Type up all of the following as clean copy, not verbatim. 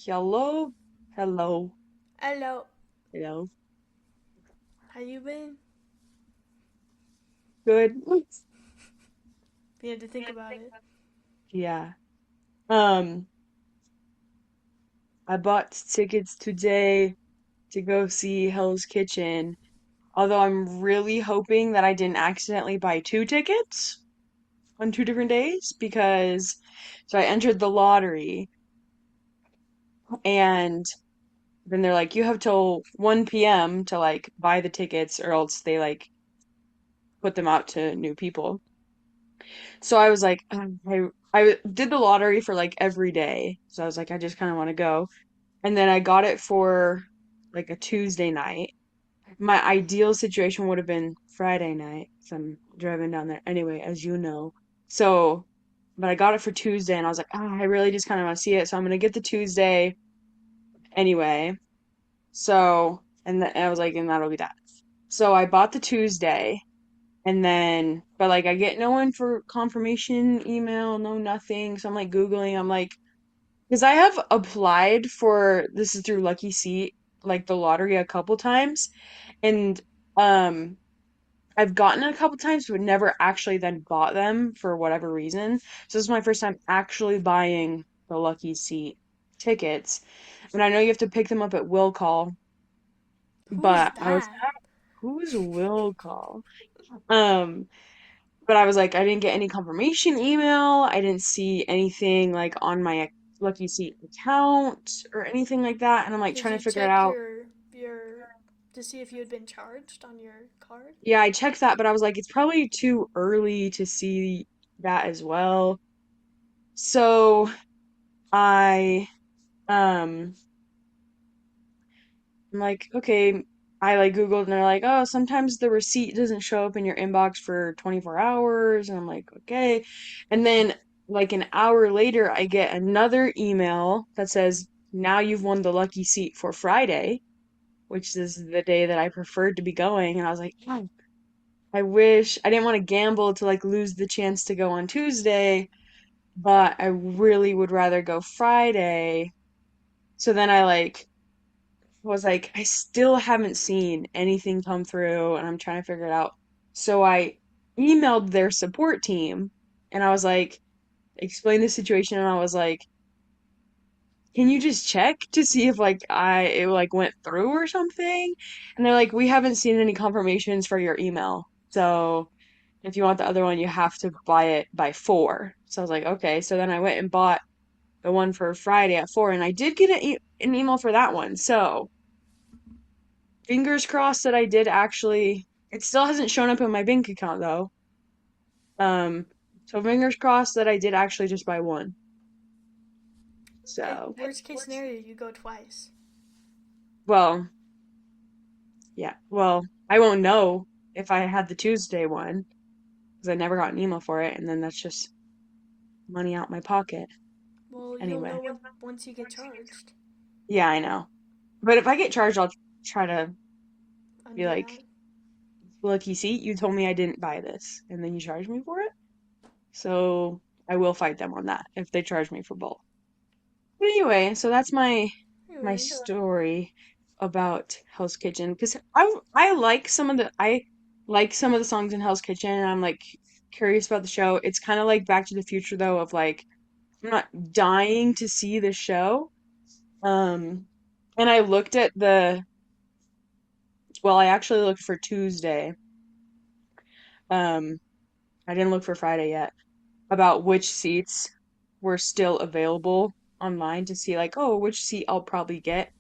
Hello, hello, Hello. hello. How you been? Good. We had to think about it. Yeah. Um, I bought tickets today to go see Hell's Kitchen. Although I'm really hoping that I didn't accidentally buy two tickets on two different days because so I entered the lottery and then they're like, you have till 1 p.m. to like buy the tickets or else they like put them out to new people. So I was like, I did the lottery for like every day. So I was like, I just kind of want to go. And then I got it for like a Tuesday night. My ideal situation would have been Friday night, 'cause I'm driving down there anyway, as you know. So, but I got it for Tuesday, and I was like, I really just kind of want to see it, so I'm gonna get the Tuesday anyway. So, and I was like, and that'll be that. So I bought the Tuesday, and then, but like I get no one for confirmation email, no nothing. So I'm like Googling, I'm like, because I have applied for this is through Lucky Seat, like the lottery a couple times, and um I've gotten it a couple times, but never actually then bought them for whatever reason. So this is my first time actually buying the Lucky Seat tickets. And I know you have to pick them up at will call, Who is but I was that? like, who's will call? Um, but I was like, I didn't get any confirmation email. I didn't see anything like on my Lucky Seat account or anything like that. And I'm like Did trying you to figure it check out. your to see if you had been charged on your card? Yeah, I checked that, but I was like, it's probably too early to see that as well. So I um I'm like, okay, I like Googled and they're like, oh, sometimes the receipt doesn't show up in your inbox for 24 hours. And I'm like, okay. And then like an hour later, I get another email that says, now you've won the lucky seat for Friday, which is the day that I preferred to be going. And I was like, oh, I wish I didn't want to gamble to like lose the chance to go on Tuesday, but I really would rather go Friday. So then I like was like, I still haven't seen anything come through and I'm trying to figure it out. So I emailed their support team and I was like, explain the situation and I was like, can you just check to see if like it like went through or something? And they're like, we haven't seen any confirmations for your email. So if you want the other one, you have to buy it by 4. So I was like, okay. So then I went and bought the one for Friday at 4 and I did get an email for that one. So fingers crossed that I did actually. It still hasn't shown up in my bank account though. Um, so fingers crossed that I did actually just buy one. So, Worst case scenario, you go twice. well, yeah. Well, I won't know if I had the Tuesday one because I never got an email for it, and then that's just money out my pocket Well, you'll anyway. know once you get charged. Yeah, I know. But if I get charged, I'll try to be Undo like, that. look, you see, you told me I didn't buy this, and then you charged me for it. So I will fight them on that if they charge me for both. But anyway, so that's my Anyway, story about Hell's Kitchen because I like some of the songs in Hell's Kitchen and I'm like curious about the show. It's kind of like Back to the Future though of like I'm not dying to see the show. Um and I looked at the well, I actually looked for Tuesday. Um I didn't look for Friday yet about which seats were still available online to see like, oh, which seat I'll probably get.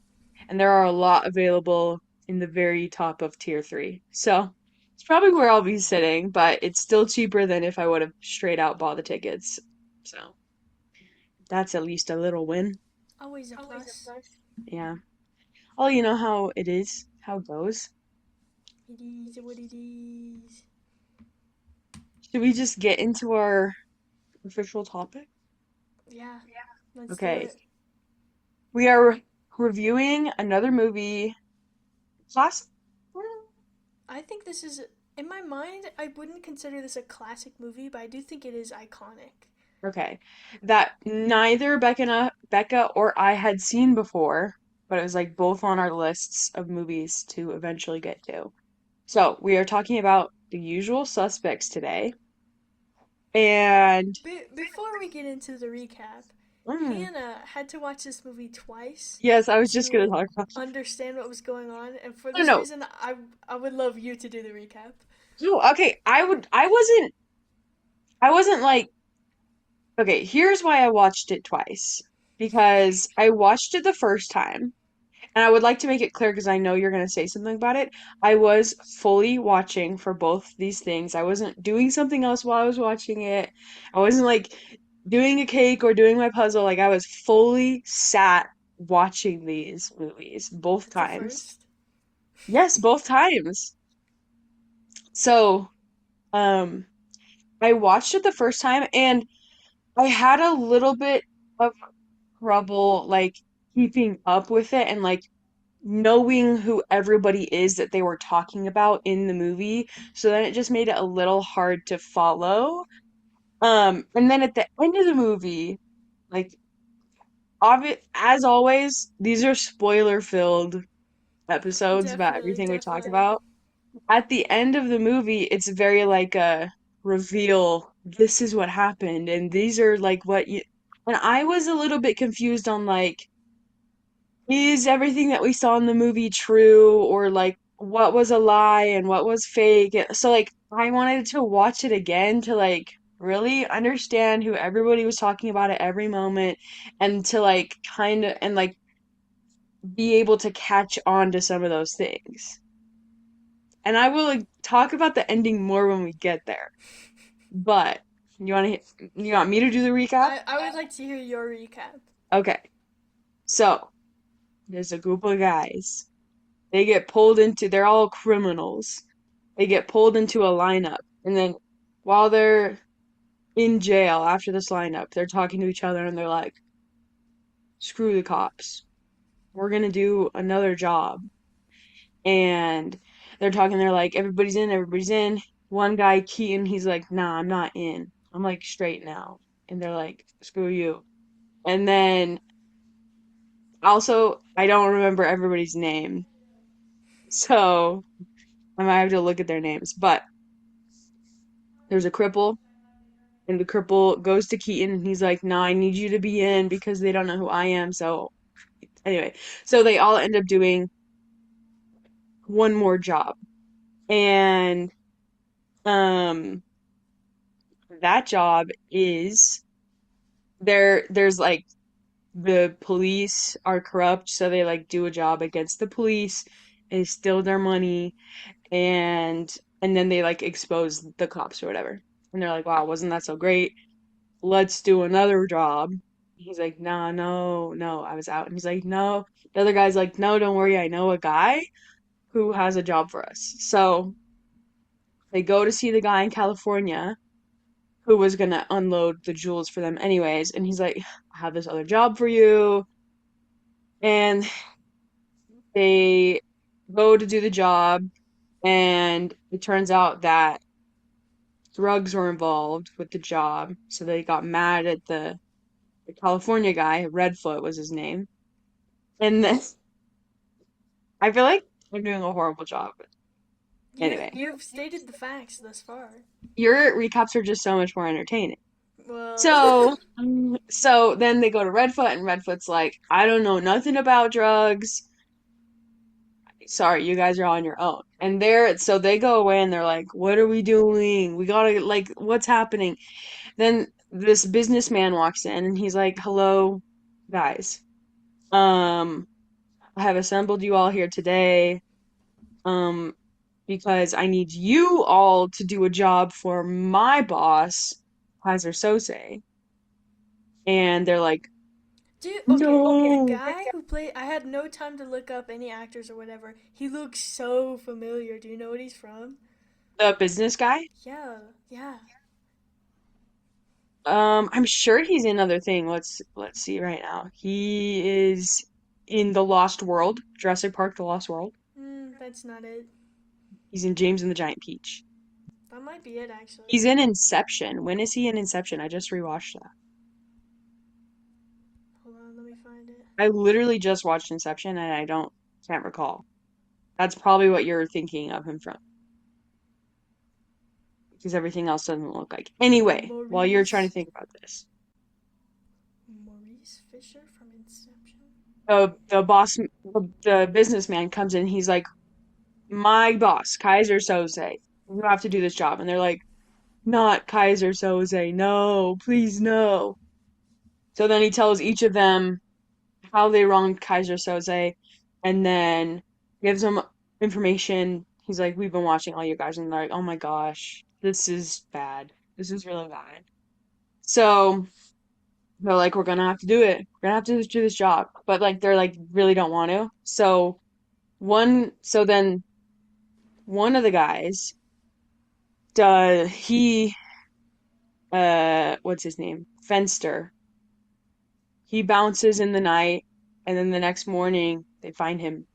And there are a lot available in the very top of tier 3. So it's probably where I'll be sitting, but it's still cheaper than if I would have straight out bought the tickets. So that's at least a little win. always a plus. Yeah. Oh, you know how it is, how it goes. It is what it is. Should we just get into our official topic? Yeah, let's do Okay. it. We are reviewing another movie. Classic? I think in my mind, I wouldn't consider this a classic movie, but I do think it is iconic. Okay. That neither Becca or I had seen before, but it was like both on our lists of movies to eventually get to. So we are talking about The Usual Suspects today. And Before we get into the recap, mm, Hannah had to watch this movie twice yes, I was just gonna to talk about. understand what was going on, and for No, this no, reason, I would love you to do the recap. no. Okay, I wasn't like. Okay, here's why I watched it twice. Because I watched it the first time. And I would like to make it clear because I know you're going to say something about it. I was fully watching for both these things. I wasn't doing something else while I was watching it. I wasn't like doing a cake or doing my puzzle. Like I was fully sat watching these movies both That's a times. first. Yes, both times. So, um, I watched it the first time and I had a little bit of trouble like keeping up with it and like knowing who everybody is that they were talking about in the movie. So then it just made it a little hard to follow. And then at the end of the movie, like as always, these are spoiler filled episodes about Definitely, everything we talk definitely. about. At the end of the movie, it's very like a reveal. This is what happened, and these are like what you. And I was a little bit confused on like is everything that we saw in the movie true or like what was a lie and what was fake? So like I wanted to watch it again to like really understand who everybody was talking about at every moment and to like kind of and like be able to catch on to some of those things. And I will like talk about the ending more when we get there. But you want me to do the recap? I would like to hear your recap. Okay. So, there's a group of guys. They're all criminals. They get pulled into a lineup. And then while they're in jail after this lineup, they're talking to each other and they're like, screw the cops. We're gonna do another job. And they're talking, they're like, everybody's in, everybody's in. One guy, Keaton, he's like, nah, I'm not in. I'm like straight now. And they're like, screw you. And then also, I don't remember everybody's name. So I might have to look at their names. But there's a cripple. And the cripple goes to Keaton and he's like, nah, I need you to be in because they don't know who I am. So anyway, so they all end up doing one more job. And um that job is there's like the police are corrupt, so they like do a job against the police and steal their money and then they like expose the cops or whatever. And they're like, wow, wasn't that so great? Let's do another job. He's like, nah, no, no, I was out. And he's like, no. The other guy's like, no, don't worry, I know a guy who has a job for us. So they go to see the guy in California who was gonna unload the jewels for them anyways. And he's like, I have this other job for you. And they go to do the job, and it turns out that drugs were involved with the job. So they got mad at the California guy, Redfoot was his name. And then I feel like I'm doing a horrible job. Anyway, You've stated the facts thus far. your recaps are just so much more entertaining. Well, So then they go to Redfoot, and Redfoot's like, I don't know nothing about drugs. Sorry, you guys are on your own. And so they go away and they're like, what are we doing? We gotta, like, what's happening? Then this businessman walks in and he's like, hello, guys. Um, I have assembled you all here today. Um, because I need you all to do a job for my boss, Kaiser Sose. And they're like, okay, the no. guy who played. I had no time to look up any actors or whatever. He looks so familiar. Do you know what he's from? The business guy? Yeah, yeah. I'm sure he's in other thing. Let's see right now. He is in The Lost World, Jurassic Park: The Lost World. That's not it. He's in James and the Giant Peach. That might be it, actually. He's in Inception. When is he in Inception? I just rewatched that. Hold on, let me find it. I literally just watched Inception and I don't can't recall. That's probably what you're thinking of him from, because everything else doesn't look like. Anyway, while you're trying to Maurice. think about this, Maurice Fisher from Inception? the boss, the businessman comes in. He's like, "My boss, Kaiser Soze, you have to do this job." And they're like, "Not Kaiser Soze, no, please no." So then he tells each of them how they wronged Kaiser Soze, and then gives them information. He's like, "We've been watching all you guys," and they're like, "Oh my gosh, this is bad. This is really bad." So they're like, "We're gonna have to do it. We're gonna have to do this job," but like they're like really don't want to. So then one of the guys, he what's his name? Fenster. He bounces in the night, and then the next morning they find him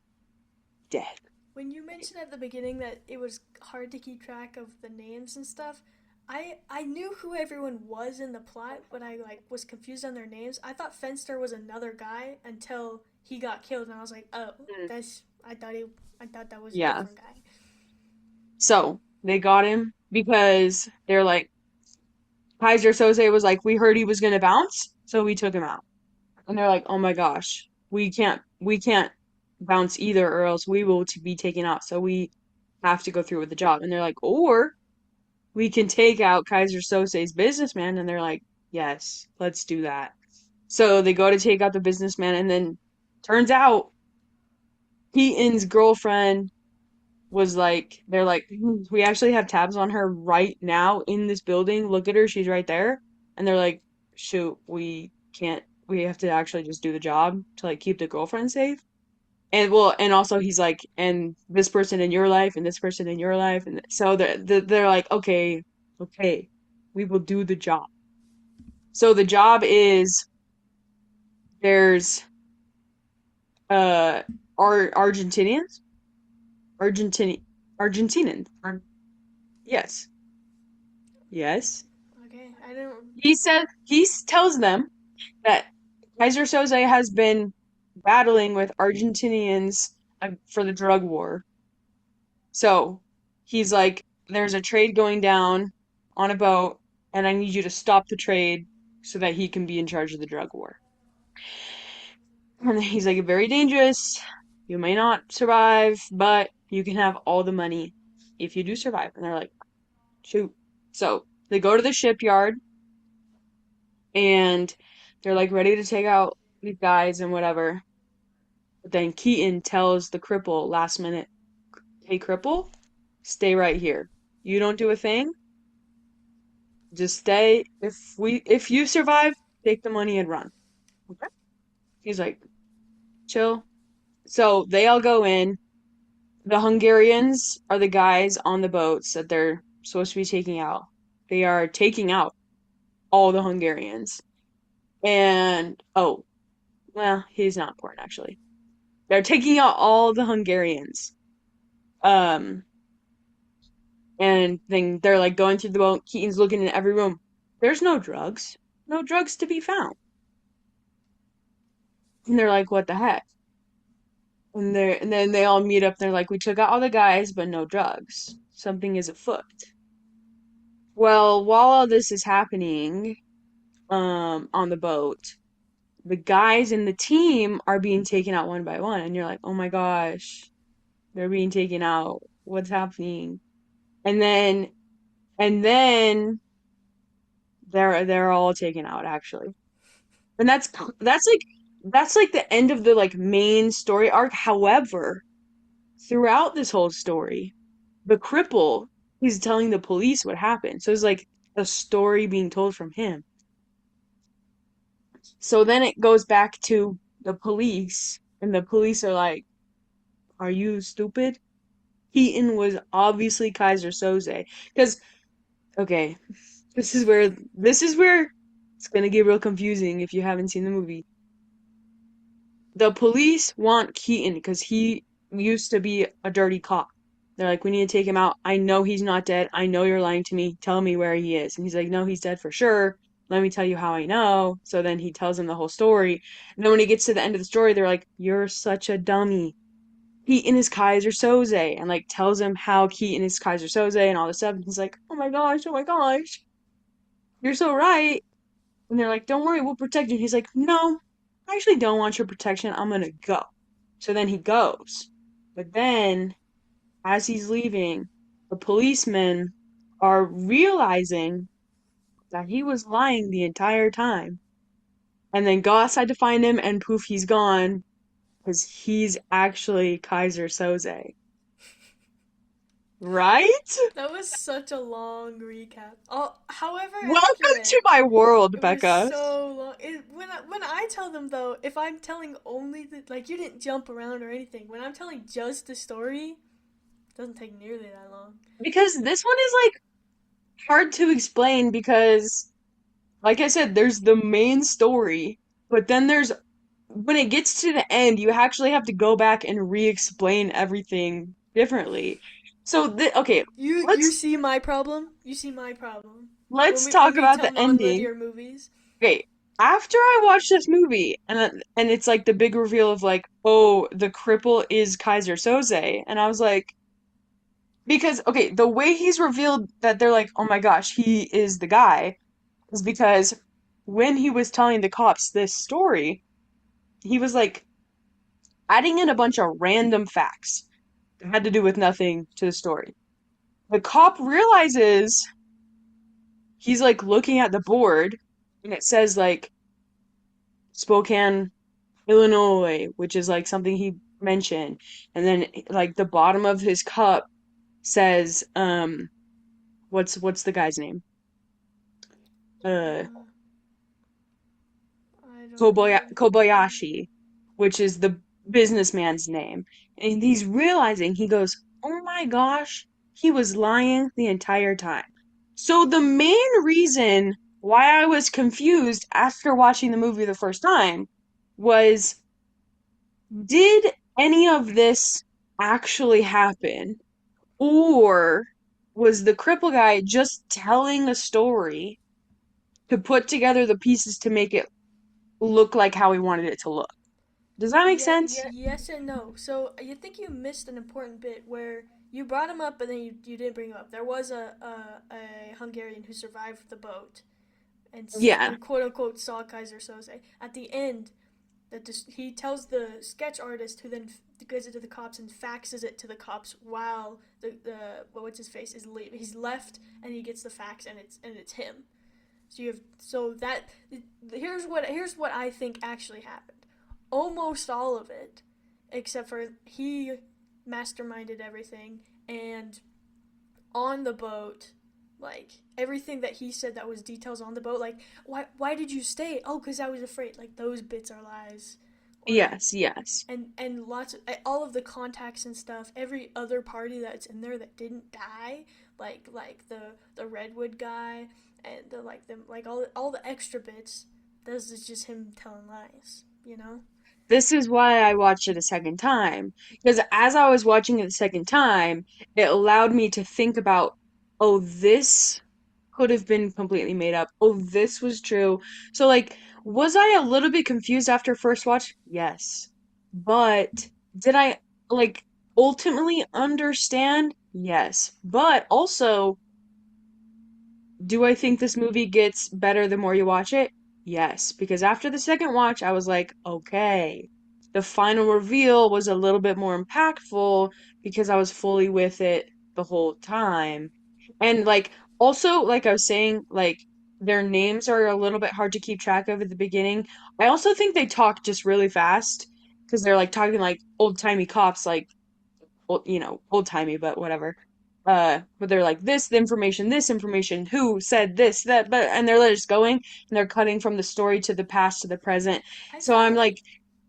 dead. When you mentioned at the beginning that it was hard to keep track of the names and stuff, I knew who everyone was in the plot, but I like was confused on their names. I thought Fenster was another guy until he got killed, and I was like, oh, Mm. that's I thought that was a Yeah. different guy. So they got him because they're like, Kaiser Soze was like, we heard he was gonna bounce, so we took him out. And they're like, oh my gosh, we can't bounce either, or else we will be taken out. So we have to go through with the job. And they're like, or we can take out Kaiser Soze's businessman. And they're like, yes, let's do that. So they go to take out the businessman, and then turns out Keaton's girlfriend was like, they're like, we actually have tabs on her right now in this building. Look at her, she's right there. And they're like, shoot, we can't, we have to actually just do the job to like keep the girlfriend safe. And well, and also he's like, and this person in your life, and this person in your life, and so they're like, okay, okay, we will do the job. So the job is there's uh Argentinians, Argentini Argentinians. Yes, yes. Okay, I didn't. Tells them that Kaiser Soze has been battling with Argentinians for the drug war. So he's like, there's a trade going down on a boat, and I need you to stop the trade so that he can be in charge of the drug war. And he's like, very dangerous. You may not survive, but you can have all the money if you do survive. And they're like, shoot. So they go to the shipyard and they're like ready to take out these guys and whatever. But then Keaton tells the cripple last minute, hey, cripple, stay right here. You don't do a thing. Just stay. If you survive, take the money and run. Okay. He's like, chill. So they all go in. The Hungarians are the guys on the boats that they're supposed to be taking out. They are taking out all the Hungarians. And oh, well, he's not important actually. They're taking out all the Hungarians. Um, and then they're like going through the boat. Keaton's looking in every room. There's no drugs. No drugs to be found. And they're like, what the heck? And then they all meet up. They're like, we took out all the guys, but no drugs. Something is afoot. Well, while all this is happening, on the boat, the guys in the team are being taken out one by one, and you're like, oh my gosh, they're being taken out. What's happening? And then and then they're all taken out actually. And that's like the end of the like main story arc. However, throughout this whole story, the cripple, he's telling the police what happened. So it's like a story being told from him. So then it goes back to the police, and the police are like, are you stupid? Keaton was obviously Kaiser Soze. Because, okay, this is where it's gonna get real confusing if you haven't seen the movie. The police want Keaton because he used to be a dirty cop. They're like, we need to take him out. I know he's not dead. I know you're lying to me. Tell me where he is. And he's like, no, he's dead for sure. Let me tell you how I know. So then he tells him the whole story. And then when he gets to the end of the story, they're like, you're such a dummy. Keaton is Kaiser Soze, and like tells him how Keaton is Kaiser Soze and all this stuff. And he's like, oh my gosh, you're so right. And they're like, don't worry, we'll protect you. He's like, no, I actually don't want your protection. I'm gonna go. So then he goes. But then, as he's leaving, the policemen are realizing that he was lying the entire time. And then go outside to find him, and poof, he's gone because he's actually Kaiser Soze. Right? That was such a long recap. Oh, however Welcome accurate. to my world, It was Becca. so long. When I tell them though, if I'm telling only the like you didn't jump around or anything. When I'm telling just the story, it doesn't take nearly that long. Because this one is like hard to explain because, like I said, there's the main story, but then there's when it gets to the end, you actually have to go back and re-explain everything differently. So, okay, You let's see my problem? You see my problem. let's When talk we about tell the ending. non-linear movies. Okay, after I watched this movie, and it's like the big reveal of like, oh, the cripple is Kaiser Soze, and I was like, because okay, the way he's revealed that they're like, oh my gosh, he is the guy, is because when he was telling the cops this story, he was like adding in a bunch of random facts that had to do with nothing to the story. The cop realizes he's like looking at the board and it says like Spokane, Illinois, which is like something he mentioned. And then like the bottom of his cup says what's the guy's name? Uh Uh, I don't even know. Kobayashi, which is the businessman's name. And he's realizing, he goes, oh my gosh, he was lying the entire time. So the main reason why I was confused after watching the movie the first time was, did any of this actually happen? Or was the cripple guy just telling a story to put together the pieces to make it look like how he wanted it to look? Does that make Yeah, sense? yes and no. So you think you missed an important bit where you brought him up, but then you didn't bring him up. There was a Hungarian who survived the boat Yeah. and quote unquote saw Kaiser Soze. At the end, he tells the sketch artist who then gives it to the cops and faxes it to the cops while the what's his face is leave. He's left and he gets the fax and it's him. So you have so that here's what I think actually happened. Almost all of it, except for he masterminded everything and on the boat, like everything that he said that was details on the boat, like why did you stay? Oh, because I was afraid. Like those bits are lies, or like Yes, yes. and lots of all of the contacts and stuff. Every other party that's in there that didn't die, like the Redwood guy and the like all the extra bits. This is just him telling lies, you know. This is why I watched it a second time. Because as I was watching it the second time, it allowed me to think about, oh, this could have been completely made up. Oh, this was true. So, like, was I a little bit confused after first watch? Yes. But did I, like, ultimately understand? Yes. But also, do I think this movie gets better the more you watch it? Yes, because after the second watch, I was like, okay. The final reveal was a little bit more impactful because I was fully with it the whole time. And like also, like I was saying, like their names are a little bit hard to keep track of at the beginning. I also think they talk just really fast because they're like talking like old-timey cops, like old-timey, but whatever. But they're like this information, who said this, that, but, and they're just going and they're cutting from the story to the past to the present. I So I'm found like,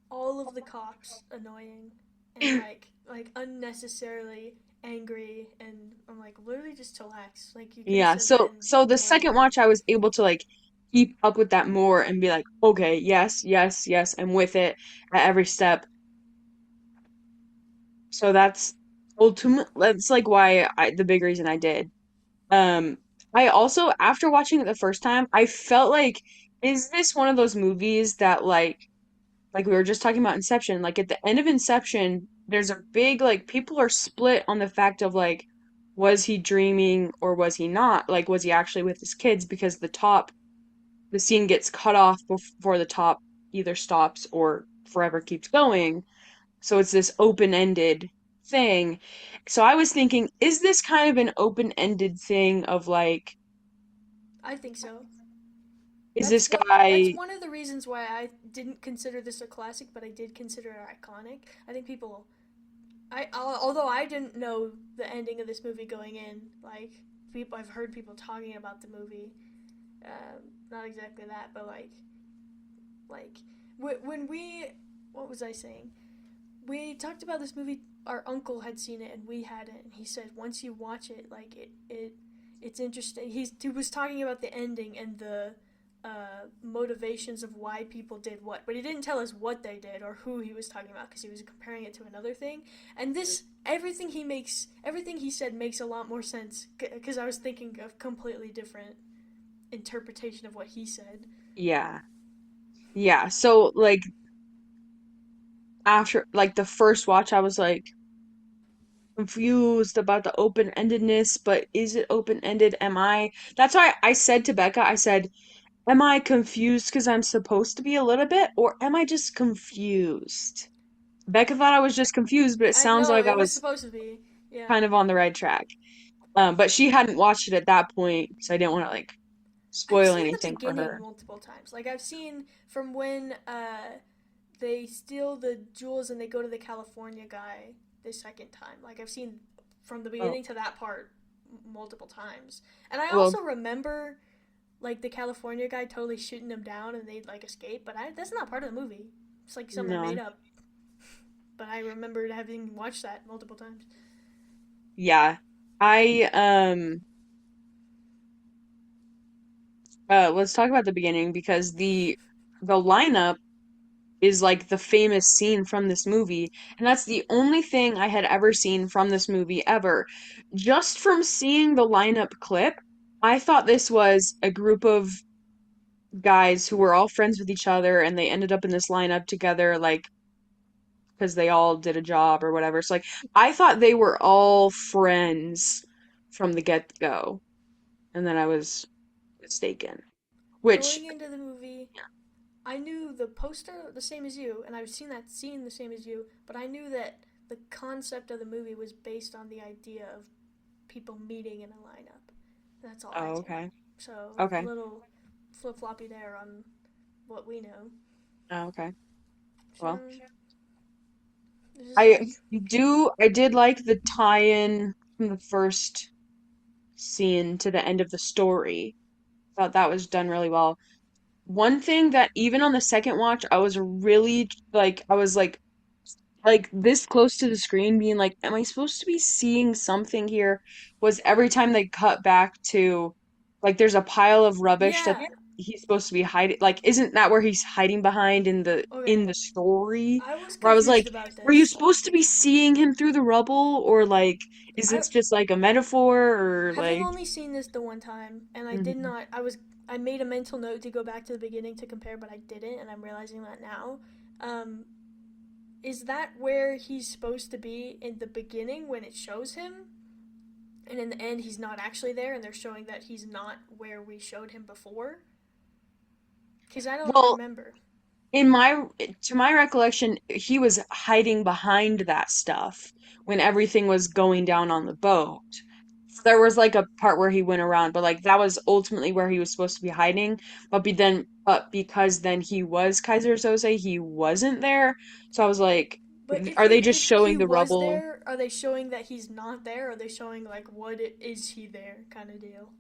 all of the cops annoying and like unnecessarily angry, and I'm like, literally just chillax. Like you could have yeah. said that in So the one second word. watch, I was able to like keep up with that more and be like, okay, yes, yes, yes, I'm with it at every step. So ultimate that's like why the big reason I did. Um, I also, after watching it the first time, I felt like, is this one of those movies that like we were just talking about Inception, like at the end of Inception, there's a big, like, people are split on the fact of like, was he dreaming or was he not? Like, was he actually with his kids? Because the scene gets cut off before the top either stops or forever keeps going. So it's this open-ended thing. So I was thinking, is this kind of an open-ended thing of like, I think so. is That's this what. That's guy, one of the reasons why I didn't consider this a classic, but I did consider it iconic. I think people. Although I didn't know the ending of this movie going in, like people, I've heard people talking about the movie. Not exactly that, but like when we, what was I saying? We talked about this movie. Our uncle had seen it and we hadn't. And he said once you watch it, like it's interesting. He was talking about the ending and the motivations of why people did what, but he didn't tell us what they did or who he was talking about because he was comparing it to another thing. And this everything he said makes a lot more sense because I was thinking of completely different interpretation of what he said. yeah. Yeah. So like after like the first watch I was like confused about the open-endedness, but is it open-ended? Am I? That's why I said to Becca, I said, am I confused because I'm supposed to be a little bit, or am I just confused? Becca thought I was just confused, but it I sounds know like I it was was supposed to be. Yeah. kind of on the right track. But she hadn't watched it at that point, so I didn't want to like I've spoil seen the anything for beginning her. multiple times. Like I've seen from when they steal the jewels and they go to the California guy the second time. Like I've seen from the Oh, beginning to that part multiple times. And I well, also remember like the California guy totally shooting them down and they'd like escape, but that's not part of the movie. It's like something I no. made up. But I remembered having watched that multiple times. Yeah. I let's talk about the beginning because the lineup is like the famous scene from this movie, and that's the only thing I had ever seen from this movie ever. Just from seeing the lineup clip, I thought this was a group of guys who were all friends with each other and they ended up in this lineup together like because they all did a job or whatever. So like I thought they were all friends from the get-go, and then I was mistaken. Which Going into the movie, I knew the poster the same as you, and I've seen that scene the same as you, but I knew that the concept of the movie was based on the idea of people meeting in a lineup. That's all I oh, knew. okay. So a Okay. little flip floppy there on what we know. Oh, okay. So Well, this is I like I did like the tie-in from the first scene to the end of the story. Thought that was done really well. One thing that even on the second watch, I was really like I was like this close to the screen being like, am I supposed to be seeing something here? Was every time they cut back to like there's a pile of rubbish that yeah. he's supposed to be hiding, like isn't that where he's hiding behind in Okay. the story? I was Where I was like, confused about were you this. supposed to be seeing him through the rubble, or like is I this just like a metaphor or having like only seen this the one time, and I did Mhm. not. I made a mental note to go back to the beginning to compare, but I didn't, and I'm realizing that now. Um, is that where he's supposed to be in the beginning when it shows him? And in the end, he's not actually there, and they're showing that he's not where we showed him before? Because I don't Well, remember. in my to my recollection, he was hiding behind that stuff when everything was going down on the boat. There was like a part where he went around, but like that was ultimately where he was supposed to be hiding. But because then he was Kaiser Soze, he wasn't there. So I was like, But are they just if he showing the was rubble? there, are they showing that he's not there? Or are they showing like is he there kind of deal?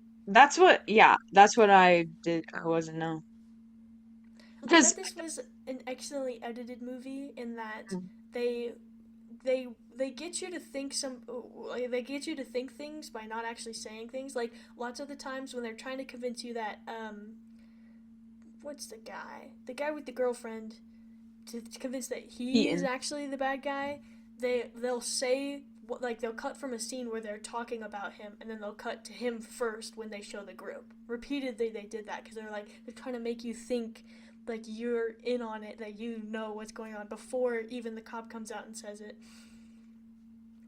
Yeah, that's what I did. I wasn't know I thought because this was an excellently edited movie in that they they get you to think they get you to think things by not actually saying things. Like lots of the times when they're trying to convince you that what's the guy with the girlfriend to convince that he is Keaton. actually the bad guy, they'll say like they'll cut from a scene where they're talking about him, and then they'll cut to him first when they show the group. Repeatedly, they did that because they're trying to make you think like you're in on it, that you know what's going on before even the cop comes out and says it.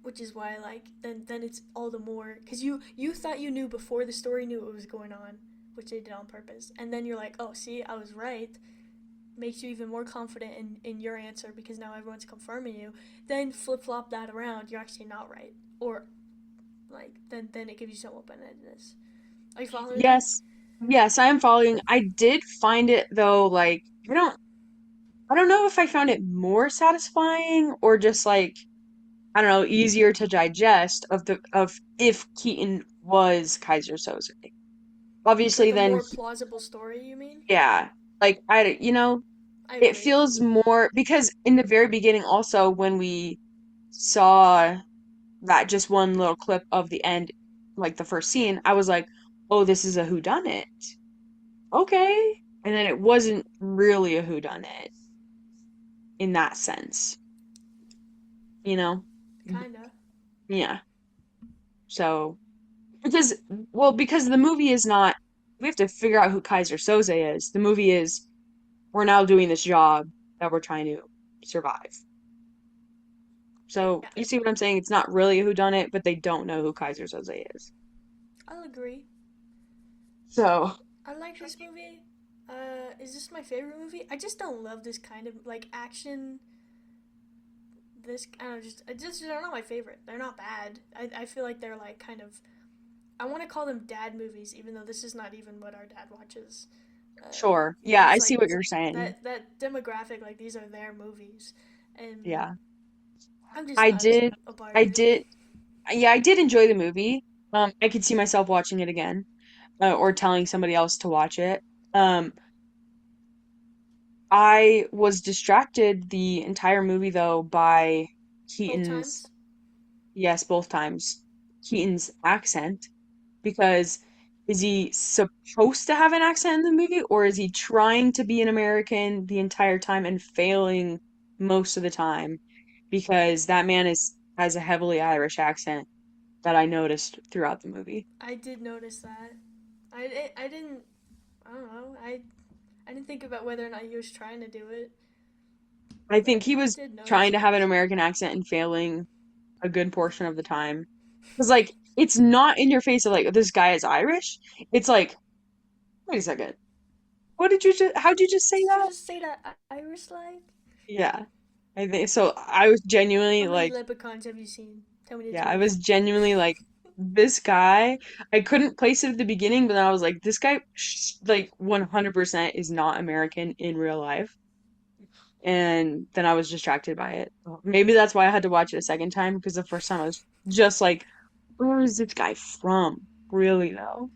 Which is why like then it's all the more because you thought you knew before the story knew what was going on, which they did on purpose, and then you're like, oh, see, I was right. Makes you even more confident in your answer because now everyone's confirming you. Then flip flop that around, you're actually not right, or like then it gives you some open endedness. Are you following me? Yes. Yes, I am following. I did find it though, like I don't know if I found it more satisfying or just like I don't know, easier to digest of if Keaton was Kaiser Soze. Obviously Like a then more plausible story, you mean? yeah, like I it agree. feels more because in the very beginning also when we saw that just one little clip of the end, like the first scene, I was like, "Oh, this is a whodunit." Okay. And then it wasn't really a whodunit in that sense, you know? Kinda. Yeah. So, because, well, because the movie is not, we have to figure out who Kaiser Soze is. The movie is, we're now doing this job that we're trying to survive. So, Yeah, you see what I'm saying? It's not really a whodunit, but they don't know who Kaiser Soze is. I'll agree. So, I like this movie. Is this my favorite movie? I just don't love this kind of like action. This I don't know, just they're not my favorite. They're not bad. I feel like they're like kind of. I want to call them dad movies, even though this is not even what our dad watches. sure. But Yeah, I it's see like what you're saying. that demographic. Like these are their movies, and Yeah. I'm just I glad did, I'm a part I of it. did, yeah, I did enjoy the movie. I could see myself watching it again. Or telling somebody else to watch it. Um, I was distracted the entire movie though by Both Keaton's, times. yes, both times, Keaton's accent because is he supposed to have an accent in the movie or is he trying to be an American the entire time and failing most of the time? Because that man is has a heavily Irish accent that I noticed throughout the movie. I did notice that. I didn't. I don't know. I didn't think about whether or not he was trying to do it, I think but he I was did trying notice to it. have an American accent and failing a good portion of the time. Because like it's not in your face of like this guy is Irish. It's like, wait a second. What did you just how'd you just say Did you that? just say that Irish like? Yeah. I think so I was genuinely How many like, leprechauns have you seen? Tell me the yeah, I truth. was genuinely like this guy, I couldn't place it at the beginning, but then I was like, this guy like 100% is not American in real life. And then I was distracted by it. Maybe that's why I had to watch it a second time because the first time I was just like, where is this guy from? Really though?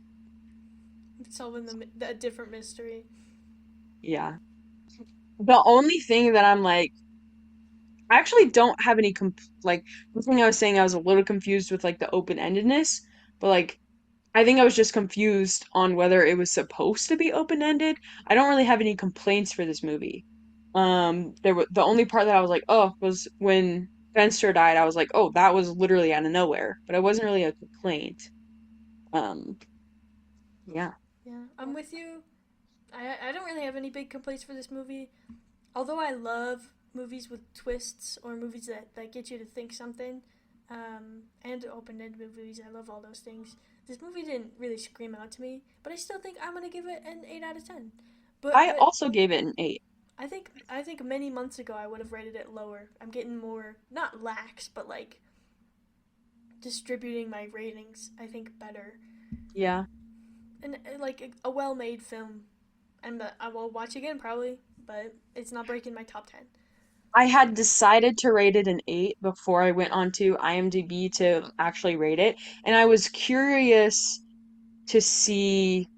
Solving a different mystery. Yeah. The only thing that I'm like, I actually don't have any like the thing I was saying, I was a little confused with like the open-endedness, but like I think I was just confused on whether it was supposed to be open-ended. I don't really have any complaints for this movie. There were the only part that I was like, oh, was when Fenster died. I was like, oh, that was literally out of nowhere, but it wasn't really a complaint. Um, yeah. Yeah, I'm with you. I don't really have any big complaints for this movie. Although I love movies with twists or movies that get you to think something, and open-ended movies, I love all those things. This movie didn't really scream out to me, but I still think I'm gonna give it an 8 out of 10. But I but also gave it an 8. I think many months ago I would have rated it lower. I'm getting more not lax, but like distributing my ratings. I think better Yeah. and like a well-made film, and I will watch again probably, but it's not breaking my top 10. I had decided to rate it an 8 before I went onto IMDb to actually rate it, and I was curious to see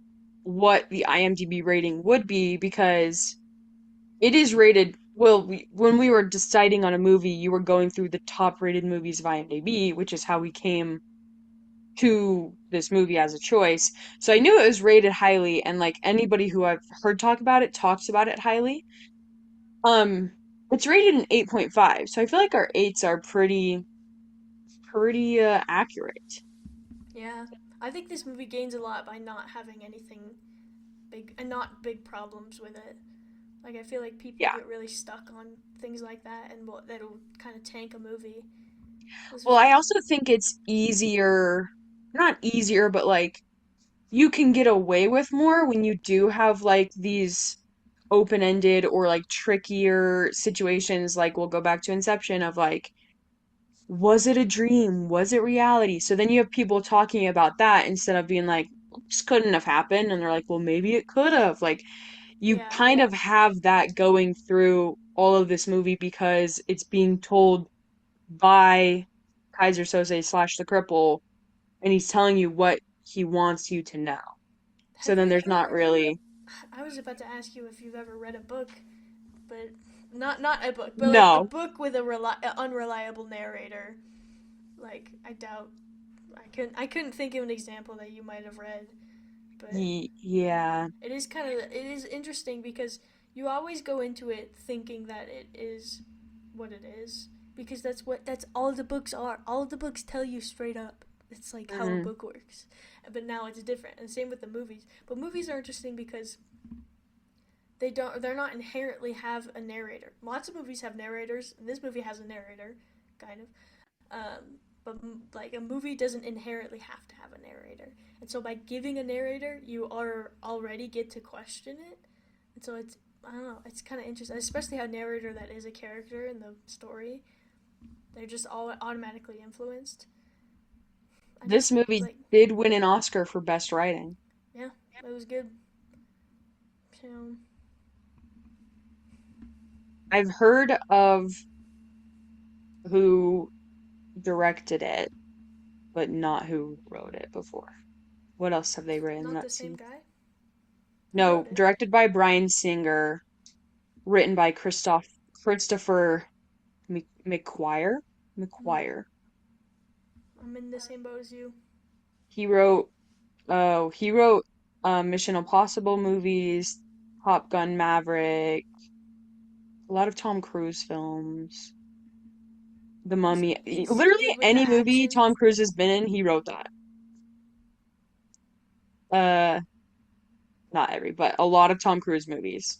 what the IMDb rating would be because it is rated, well, when we were deciding on a movie, you were going through the top rated movies of IMDb, which is how we came to this movie as a choice. So I knew it was rated highly, and like anybody who I've heard talk about it talks about it highly. Um, it's rated an 8.5, so I feel like our eights are pretty accurate. Yeah, I think this movie gains a lot by not having anything big and not big problems with it. Like I feel like people Yeah. get really stuck on things like that, and that'll kind of tank a movie. This Well, was I also think it's easier, not easier, but like you can get away with more when you do have like these open-ended or like trickier situations. Like we'll go back to Inception of like, was it a dream? Was it reality? So then you have people talking about that instead of being like, this couldn't have happened. And they're like, well, maybe it could have. Like, you yeah, kind of have that going through all of this movie because it's being told by Kaiser Soze slash the cripple, and he's telling you what he wants you to know. So have then you there's not ever? really, I was about to ask you if you've ever read a book, but not a book, but like a no. book with a unreliable narrator. Like I doubt I couldn't think of an example that you might have read, but Yeah. it is interesting because you always go into it thinking that it is what it is because that's all the books are. All the books tell you straight up. It's like how a Hmm. book works. But now it's different. And same with the movies. But movies are interesting because they're not inherently have a narrator. Lots of movies have narrators, and this movie has a narrator, kind of. But like a movie doesn't inherently have to have a narrator, and so by giving a narrator, you are already get to question it, and so it's I don't know, it's kind of interesting, especially how narrator that is a character in the story. They're just all automatically influenced. I This just movie like did win an Oscar for best writing. yeah, it was good. So I've heard of who directed it, but not who wrote it before. What else have they written? not the Let's same see. guy who wrote No, it. directed by Bryan Singer, written by Christopher McQuire. Hmm. McQuire. I'm in the same boat as you. He wrote he wrote Mission Impossible movies, Top Gun Maverick, a lot of Tom Cruise films, The Mummy. He's Literally good with the any movie action. Tom Cruise has been in, he wrote that. Uh, not every, but a lot of Tom Cruise movies.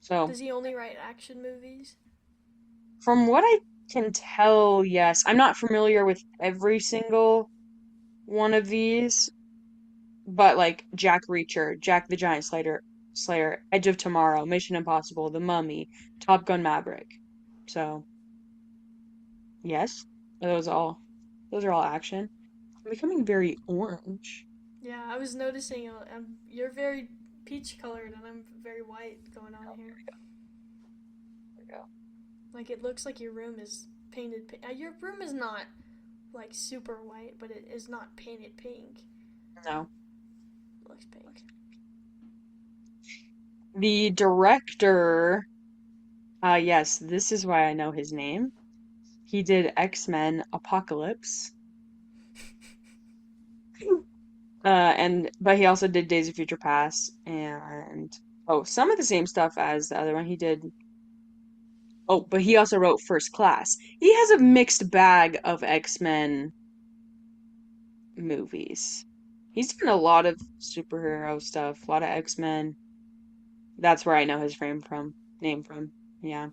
So, Does he only write action movies? from what I can tell, yes. I'm not familiar with every single one of these, but like Jack Reacher, Jack the Giant Slayer, Edge of Tomorrow, Mission Impossible, The Mummy, Top Gun Maverick. So, yes, those are all action. I'm becoming very orange. Yeah, I was noticing. You're very peach colored, and I'm very white going on here. There we go. Like it looks like your room is painted. Your room is not like super white, but it is not painted pink. No. It looks pink. The director, yes, this is why I know his name. He did X-Men Apocalypse. And but he also did Days of Future Past and oh, some of the same stuff as the other one. He did oh, but he also wrote First Class. He has a mixed bag of X-Men movies. He's done a lot of superhero stuff, a lot of X-Men. That's where I know his name from. Yeah.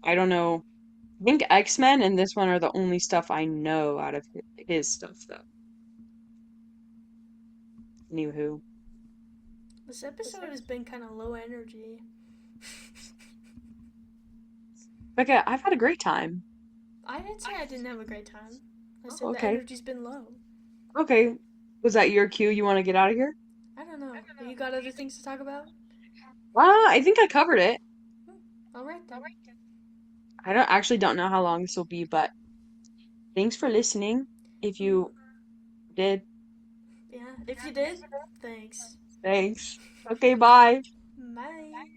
I don't know. I think X-Men and this one are the only stuff I know out of his stuff though. New Who. This episode has been kind of low energy. Becca, I've had a great time. I didn't say I didn't have a great time. I Oh, said the okay. energy's been low. Okay. Was that your cue? You want to get out of here? I don't know. You got other things to talk about? I think I covered it. All right then. I don't know how long this will be, but thanks for listening. If Mm, you did, yeah, if you did, thanks. thanks. Okay, bye. Bye.